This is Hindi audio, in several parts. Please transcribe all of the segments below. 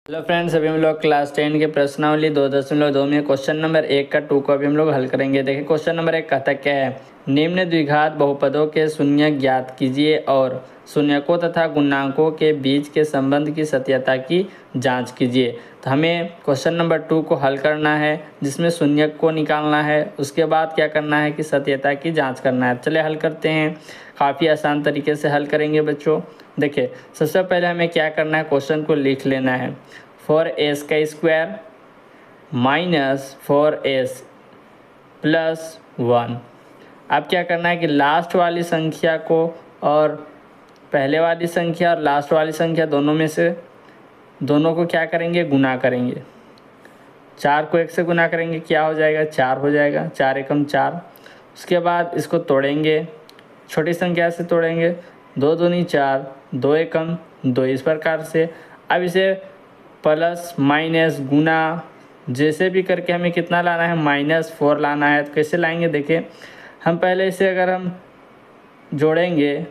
हेलो फ्रेंड्स, अभी हम लोग क्लास 10 के प्रश्नावली 2.2 में क्वेश्चन नंबर 1 का 2 को अभी हम लोग हल करेंगे। देखिए क्वेश्चन नंबर 1 कहता क्या है, निम्न द्विघात बहुपदों के शून्य ज्ञात कीजिए और शून्यकों तथा गुणांकों के बीच के संबंध की सत्यता की जांच कीजिए। तो हमें क्वेश्चन नंबर 2 को हल करना है, जिसमें शून्यक को निकालना है, उसके बाद क्या करना है कि सत्यता की जाँच करना है। चलिए हल करते हैं। काफ़ी आसान तरीके से हल करेंगे बच्चों। देखिए सबसे पहले हमें क्या करना है, क्वेश्चन को लिख लेना है। 4s का स्क्वायर माइनस 4s प्लस 1। अब क्या करना है कि लास्ट वाली संख्या को और पहले वाली संख्या और लास्ट वाली संख्या दोनों को क्या करेंगे, गुना करेंगे। 4 को 1 से गुना करेंगे, क्या हो जाएगा, 4 हो जाएगा। 4 एकम 4। उसके बाद इसको तोड़ेंगे, छोटी संख्या से तोड़ेंगे। 2 दूनी 4, 2 एकम 2, इस प्रकार से। अब इसे प्लस माइनस गुना जैसे भी करके हमें कितना लाना है, -4 लाना है। तो कैसे लाएंगे, देखिए हम पहले इसे अगर हम जोड़ेंगे,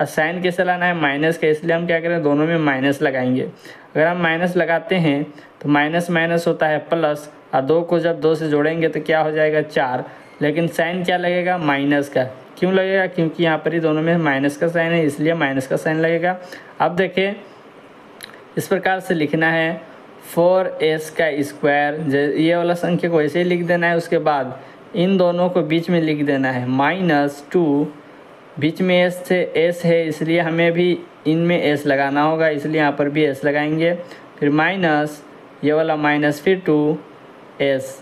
साइन कैसे लाना है, माइनस का, इसलिए हम क्या करें, दोनों में माइनस लगाएंगे। अगर हम माइनस लगाते हैं तो माइनस माइनस होता है प्लस, और 2 को जब 2 से जोड़ेंगे तो क्या हो जाएगा, 4। लेकिन साइन क्या लगेगा, माइनस का। क्यों लगेगा, क्योंकि यहाँ पर ही दोनों में माइनस का साइन है, इसलिए माइनस का साइन लगेगा। अब देखिए इस प्रकार से लिखना है, 4s का स्क्वायर, ये वाला संख्या को ऐसे ही लिख देना है। उसके बाद इन दोनों को बीच में लिख देना है, -2, बीच में s है, इसलिए हमें भी इनमें s लगाना होगा, इसलिए यहाँ पर भी s लगाएंगे। फिर माइनस ये वाला माइनस, फिर 2s।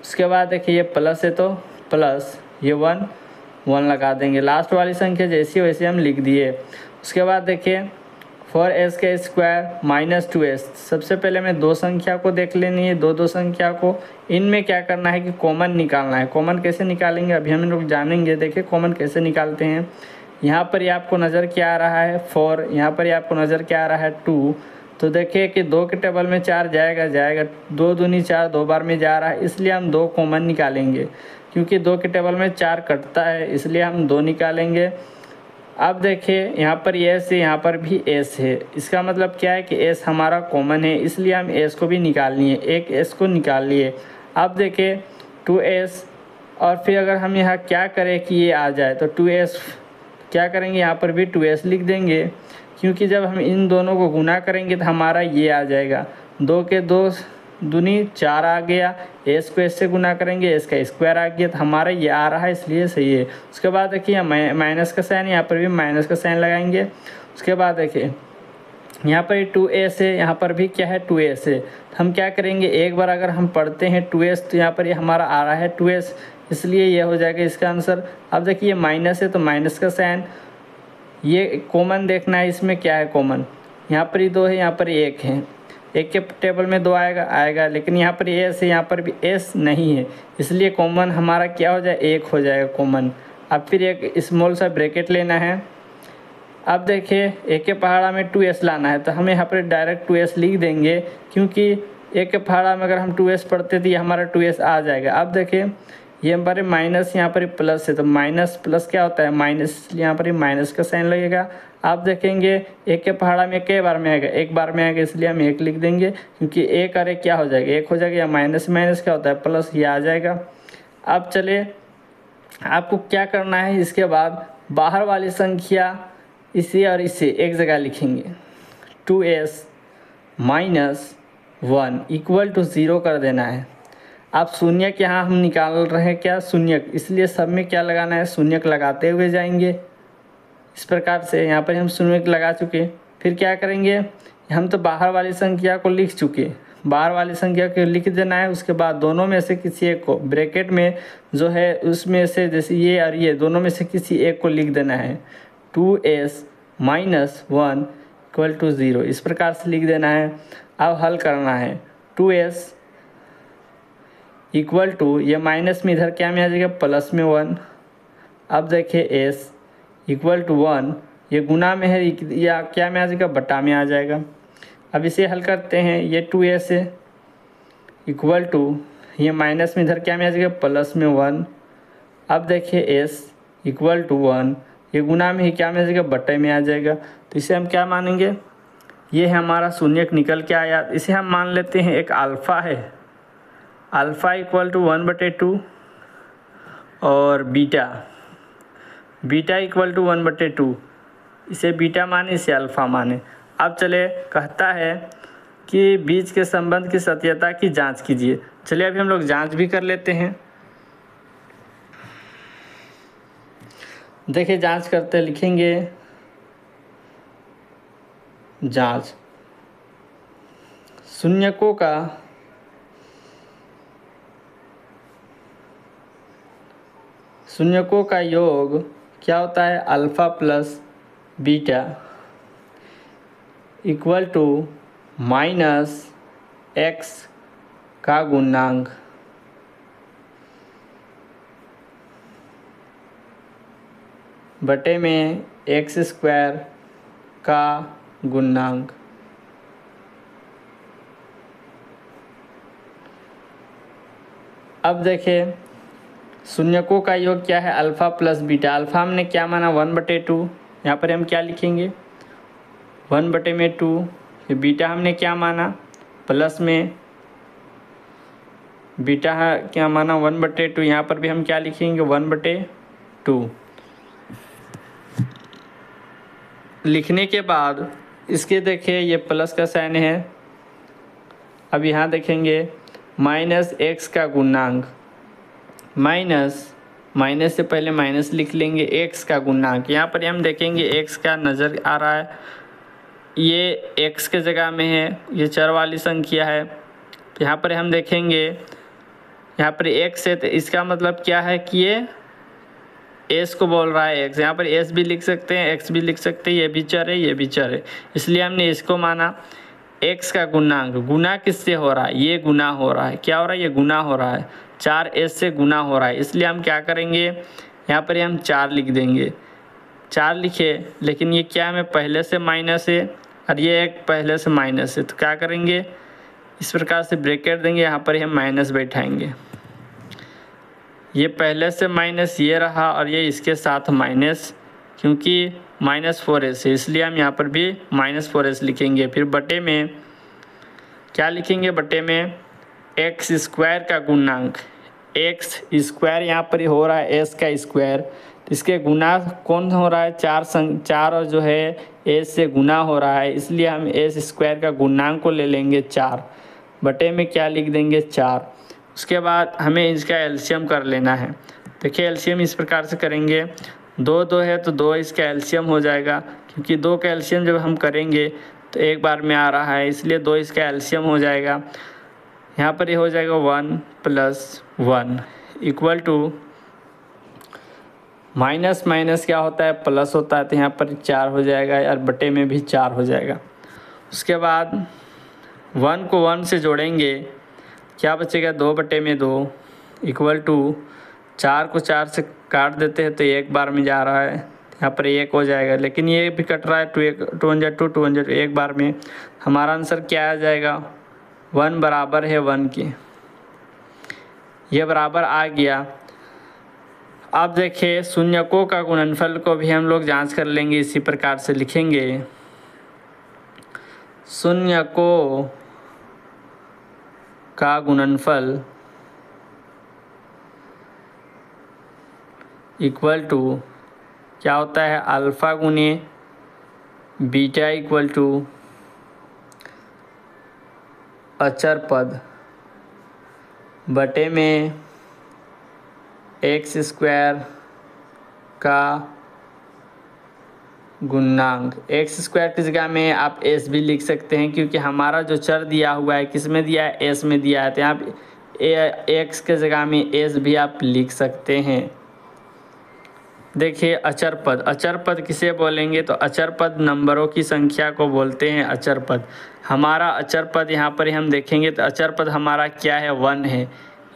उसके बाद देखिए ये प्लस है तो प्लस, ये 1 लगा देंगे। लास्ट वाली संख्या जैसी वैसे हम लिख दिए। उसके बाद देखिए 4s का स्क्वायर माइनस 2s। सबसे पहले हमें दो संख्या को देख लेनी है, दो संख्या को। इनमें क्या करना है कि कॉमन निकालना है। कॉमन कैसे निकालेंगे अभी हम लोग जानेंगे। देखिए कॉमन कैसे निकालते हैं। यहाँ पर ये आपको नज़र क्या आ रहा है, 4। यहाँ पर ये आपको नज़र क्या आ रहा है, 2। तो देखिए कि 2 के टेबल में 4 जाएगा। 2 दूनी 4, 2 बार में जा रहा है, इसलिए हम 2 कॉमन निकालेंगे। क्योंकि 2 के टेबल में 4 कटता है, इसलिए हम 2 निकालेंगे। अब देखिए यहाँ पर s है, यहाँ पर भी s है। इसका मतलब क्या है कि s हमारा कॉमन है, इसलिए हम s को भी निकाल लिए, एक s को निकाल लिए। अब देखिए 2s, और फिर अगर हम यहाँ क्या करें कि ये आ जाए, तो 2s क्या करेंगे, यहाँ पर भी 2s लिख देंगे। क्योंकि जब हम इन दोनों को गुना करेंगे तो हमारा ये आ जाएगा, 2 के 2 दूनी 4 आ गया। s को s से गुना करेंगे, s का स्क्वायर आ गया, तो हमारा ये आ रहा है, इसलिए सही है। उसके बाद देखिए माइनस का साइन, यहाँ पर भी माइनस का साइन लगाएंगे। उसके बाद देखिए यहाँ पर 2s है, यहाँ पर भी क्या है, 2s है। तो हम क्या करेंगे, एक बार अगर हम पढ़ते हैं 2s, तो यहाँ पर ये हमारा आ रहा है 2s, इसलिए ये हो जाएगा इसका आंसर। अब देखिए माइनस है तो माइनस का साइन, ये कॉमन देखना है, इसमें क्या है कॉमन। यहाँ पर ही 2 है, यहाँ पर 1 है। 1 के टेबल में 2 आएगा, लेकिन यहाँ पर s है, यहाँ पर भी s नहीं है, इसलिए कॉमन हमारा क्या हो जाए, 1 हो जाएगा कॉमन। अब फिर एक स्मॉल सा ब्रैकेट लेना है। अब देखिए 1 के पहाड़ा में 2s लाना है, तो हमें यहाँ पर डायरेक्ट 2s लिख देंगे। क्योंकि 1 के पहाड़ा में अगर हम 2s पढ़ते तो ये हमारा 2s आ जाएगा। अब देखिए ये हमारे माइनस, यहाँ पर प्लस है, तो माइनस प्लस क्या होता है, माइनस, इसलिए यहाँ पर माइनस का साइन लगेगा। आप देखेंगे 1 के पहाड़ा में कई बार में आएगा, 1 बार में आएगा, इसलिए हम 1 लिख देंगे। क्योंकि 1 अरे क्या हो जाएगा, 1 हो जाएगा, या माइनस माइनस क्या होता है, प्लस, ये आ जाएगा। अब चलिए आपको क्या करना है, इसके बाद बाहर वाली संख्या इसे और इसे एक जगह लिखेंगे। 2s माइनस 1 इक्वल टू 0 कर देना है। आप शून्यक यहाँ हम निकाल रहे हैं, क्या, शून्यक, इसलिए सब में क्या लगाना है, शून्यक लगाते हुए जाएंगे। इस प्रकार से यहाँ पर हम शून्यक लगा चुके। फिर क्या करेंगे, हम तो बाहर वाली संख्या को लिख चुके, बाहर वाली संख्या को लिख देना है। उसके बाद दोनों में से किसी एक को, ब्रैकेट में जो है उसमें से, जैसे ये और ये, दोनों में से किसी एक को लिख देना है। 2s माइनस 1 इक्वल टू 0, इस प्रकार से लिख देना है। अब हल करना है। 2s इक्वल टू, ये माइनस में इधर क्या में आ जाएगा, प्लस में 1। अब देखिए s इक्वल टू 1, ये गुना में है, या क्या में आ जाएगा, बटा में आ जाएगा। अब इसे हल करते हैं। ये 2s है इक्वल टू, ये माइनस में इधर क्या में आ जाएगा, प्लस में 1। अब देखिए s इक्वल टू 1, ये गुना में ही क्या में आ जाएगा, बटे में आ जाएगा। तो इसे हम क्या मानेंगे, ये है हमारा शून्यक निकल के आया। इसे हम मान लेते हैं एक अल्फ़ा है, अल्फ़ा इक्वल टू 1/2 और बीटा इक्वल टू 1/2। इसे बीटा माने, इसे अल्फ़ा माने। अब चले, कहता है कि बीच के संबंध की सत्यता की जांच कीजिए। चलिए अभी हम लोग जांच भी कर लेते हैं। देखिए जांच करते लिखेंगे जांच शून्यकों का योग क्या होता है, alpha plus beta equal to -x का गुणांक बटे में x² का गुणांक। अब देखिए शून्यकों का योग क्या है, अल्फ़ा प्लस बीटा। अल्फ़ा हमने क्या माना 1/2, यहाँ पर हम क्या लिखेंगे 1/2। बीटा हमने क्या माना प्लस में, बीटा क्या माना 1/2, यहाँ पर भी हम क्या लिखेंगे 1/2। लिखने के बाद इसके देखिए ये प्लस का साइन है। अब यहाँ देखेंगे -x का गुणांक, माइनस से पहले माइनस लिख लेंगे, x का गुणांक। यहाँ पर हम देखेंगे x का नज़र आ रहा है, ये x के जगह में है, ये चर वाली संख्या है। तो यहाँ पर हम देखेंगे यहाँ पर x है, तो इसका मतलब क्या है कि ये s को बोल रहा है x। यहाँ पर s भी लिख सकते हैं, x भी लिख सकते हैं, ये भी चर है, ये भी चर है, इसलिए हमने इसको माना। x का गुणांक, गुना किससे हो रहा है, ये गुना हो रहा है, क्या हो रहा है, ये गुना हो रहा है, 4s से गुना हो रहा है, इसलिए हम क्या करेंगे यहाँ पर हम 4 लिख देंगे। 4 लिखे, लेकिन ये क्या हमें पहले से माइनस है और ये एक पहले से माइनस है, तो क्या करेंगे इस प्रकार से ब्रैकेट देंगे, यहाँ पर हम माइनस बैठाएंगे। ये पहले से माइनस ये रहा और ये इसके साथ माइनस, क्योंकि -4s है, इसलिए हम यहाँ पर भी -4s लिखेंगे। फिर बटे में क्या लिखेंगे, बटे में x² का गुणांक, x² यहाँ पर हो रहा है s का स्क्वायर, इसके गुना कौन हो रहा है, 4 और जो है s से गुना हो रहा है, इसलिए हम s² का गुणांक को ले लेंगे 4, बटे में क्या लिख देंगे 4। उसके बाद हमें इसका एलसीएम कर लेना है। देखिए एलसीएम इस प्रकार से करेंगे, 2 है तो 2 इसका एलसीएम हो जाएगा, क्योंकि 2 का एलसीएम जब हम करेंगे तो एक बार में आ रहा है, इसलिए 2 इसका एलसीएम हो जाएगा। यहाँ पर ये हो जाएगा 1 + 1 इक्वल टू माइनस क्या होता है, प्लस होता है, तो यहाँ पर 4 हो जाएगा और बटे में भी 4 हो जाएगा। उसके बाद 1 को 1 से जोड़ेंगे, क्या बचेगा 2/2 इक्वल टू 4 को 4 से काट देते हैं तो एक बार में जा रहा है, यहाँ पर 1 हो जाएगा, लेकिन ये भी कट रहा है 2 एक बार में। हमारा आंसर क्या आ जाएगा 1 बराबर है 1 के, ये बराबर आ गया। अब देखिए शून्यकों का गुणनफल को भी हम लोग जांच कर लेंगे, इसी प्रकार से लिखेंगे शून्यकों का गुणनफल इक्वल टू क्या होता है, अल्फ़ा गुने बीटा इक्वल टू अचर पद बटे में x² का गुणांक। x² की जगह में आप s भी लिख सकते हैं, क्योंकि हमारा जो चर दिया हुआ है किस में दिया है, s में दिया है, तो यहाँ x के जगह में s भी आप लिख सकते हैं। देखिए अचर पद किसे बोलेंगे, तो अचर पद नंबरों की संख्या को बोलते हैं अचर पद। हमारा अचर पद यहाँ पर हम देखेंगे तो अचर पद हमारा क्या है 1 है,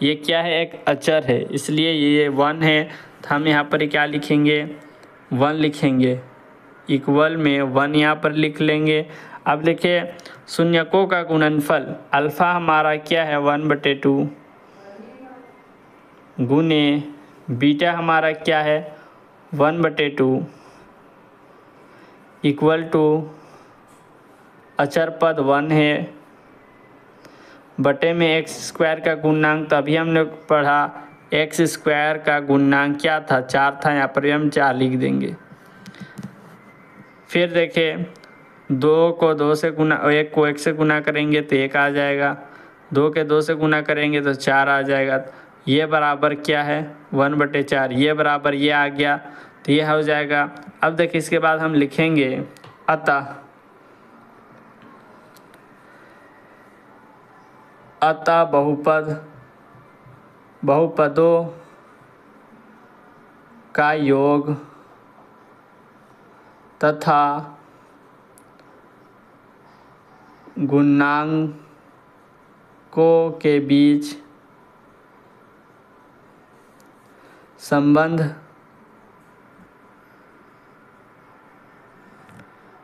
ये क्या है एक अचर है, इसलिए ये 1 है, तो हम यहाँ पर क्या लिखेंगे 1 लिखेंगे, इक्वल में 1 यहाँ पर लिख लेंगे। अब देखिए शून्यकों का गुणनफल अल्फ़ा हमारा क्या है 1/2 गुने बीटा हमारा क्या है 1/2 इक्वल टू अचर पद 1 है बटे में एक्स स्क्वायर का गुणांक, तभी हमने पढ़ा एक्स स्क्वायर का गुणांक क्या था, 4 था, यहाँ पर भी हम 4 लिख देंगे। फिर देखें 2 को 2 से गुना, 1 को 1 से गुना करेंगे तो 1 आ जाएगा, 2 के 2 से गुना करेंगे तो 4 आ जाएगा। ये बराबर क्या है 1/4, ये बराबर ये आ गया तो ये हो जाएगा। अब देखिए इसके बाद हम लिखेंगे अतः बहुपदों का योग तथा गुणांकों के बीच संबंध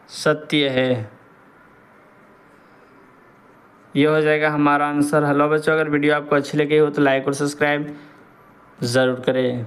सत्य है। ये हो जाएगा हमारा आंसर। हेलो बच्चों, अगर वीडियो आपको अच्छी लगी हो तो लाइक और सब्सक्राइब ज़रूर करें।